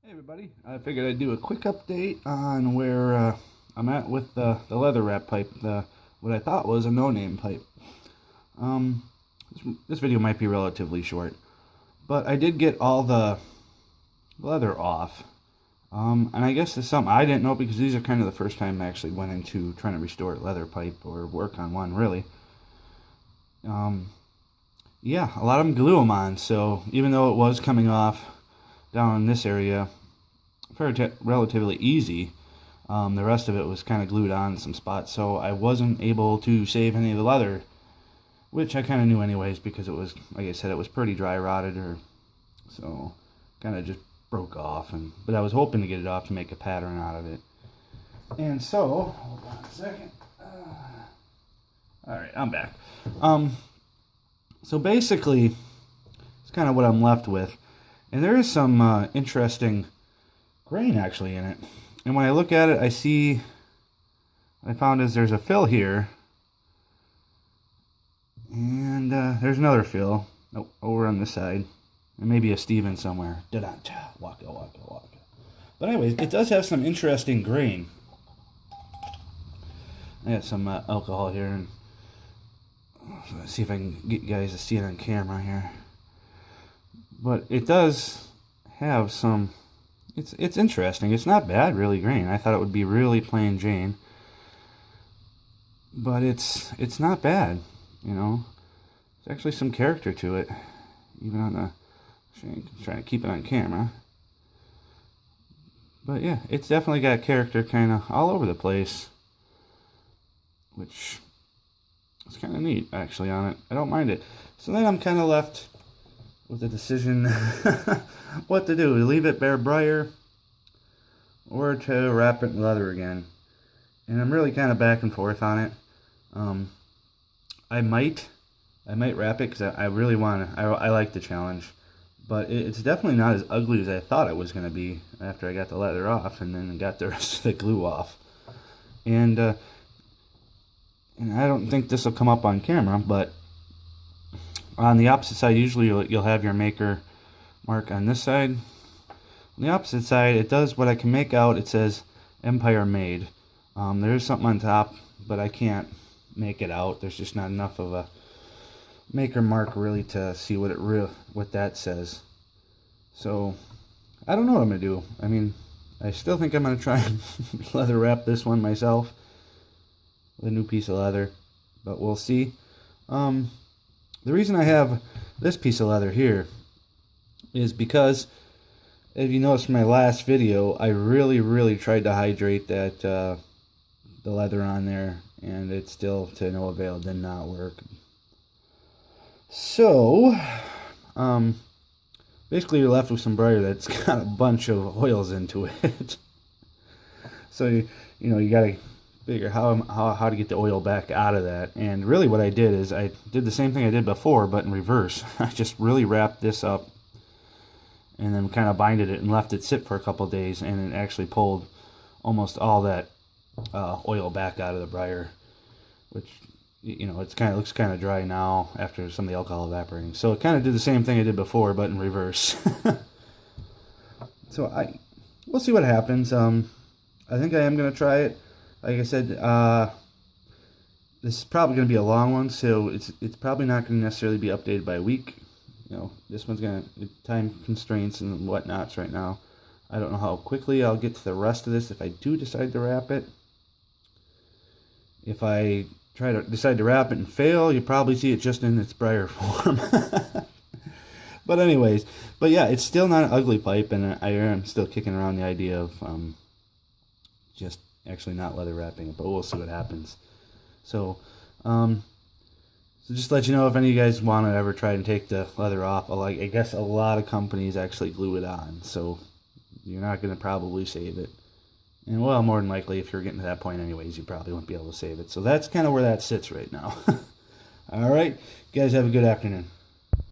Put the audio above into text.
Hey everybody, I figured I'd do a quick update on where I'm at with the leather wrap pipe, what I thought was a no-name pipe. Um, this video might be relatively short, but I did get all the leather off. And I guess it's something I didn't know because these are kind of the first time I actually went into trying to restore a leather pipe or work on one, really. Yeah, a lot of them glue them on, so even though it was coming off down in this area relatively easy, the rest of it was kind of glued on in some spots, so I wasn't able to save any of the leather, which I kind of knew anyways because it was, like I said, it was pretty dry rotted, so kind of just broke off. But I was hoping to get it off to make a pattern out of it. And so, hold on a second. All right, I'm back. So basically, it's kind of what I'm left with. And there is some interesting grain actually in it. And when I look at it, what I found is there's a fill here. And there's another fill over on this side. And maybe a Steven somewhere. Da-da-da, waka, waka, waka. But anyways, it does have some interesting grain. I got some alcohol here. And let's see if I can get you guys to see it on camera here. But it does have some, it's interesting. It's not bad, really, grain. I thought it would be really plain Jane. But it's not bad, you know. There's actually some character to it. Even on the, trying to keep it on camera. But yeah, it's definitely got character kind of all over the place. Which is kind of neat, actually, on it. I don't mind it. So then I'm kind of left with the decision what to do. Leave it bare briar or to wrap it in leather again. And I'm really kind of back and forth on it. I might wrap it because I really want to. I like the challenge. But it's definitely not as ugly as I thought it was going to be after I got the leather off and then got the rest of the glue off. And I don't think this will come up on camera, but on the opposite side, usually you'll have your maker mark on this side. On the opposite side, it does what I can make out. It says Empire Made. There's something on top, but I can't make it out. There's just not enough of a maker mark really to see what that says. So I don't know what I'm gonna do. I mean, I still think I'm gonna try and leather wrap this one myself with a new piece of leather, but we'll see. The reason I have this piece of leather here is because, if you noticed from my last video, I really tried to hydrate that the leather on there, and it's still to no avail. It did not work. So, basically you're left with some briar that's got a bunch of oils into it. So you gotta figure how to get the oil back out of that. And really what I did is I did the same thing I did before, but in reverse. I just really wrapped this up and then kind of binded it and left it sit for a couple of days, and it actually pulled almost all that oil back out of the briar, which, you know, looks kind of dry now after some of the alcohol evaporating. So it kind of did the same thing I did before, but in reverse. So we'll see what happens. I think I am going to try it. Like I said, this is probably going to be a long one, so it's probably not going to necessarily be updated by a week. You know, this one's going to time constraints and whatnots right now. I don't know how quickly I'll get to the rest of this if I do decide to wrap it. If I decide to wrap it and fail, you'll probably see it just in its briar form. But anyways, yeah, it's still not an ugly pipe, and I am still kicking around the idea of just actually not leather wrapping it, but we'll see what happens. So just to let you know, if any of you guys want to ever try and take the leather off, I guess a lot of companies actually glue it on, so you're not going to probably save it. And well, more than likely, if you're getting to that point anyways, you probably won't be able to save it. So that's kind of where that sits right now. All right, you guys have a good afternoon.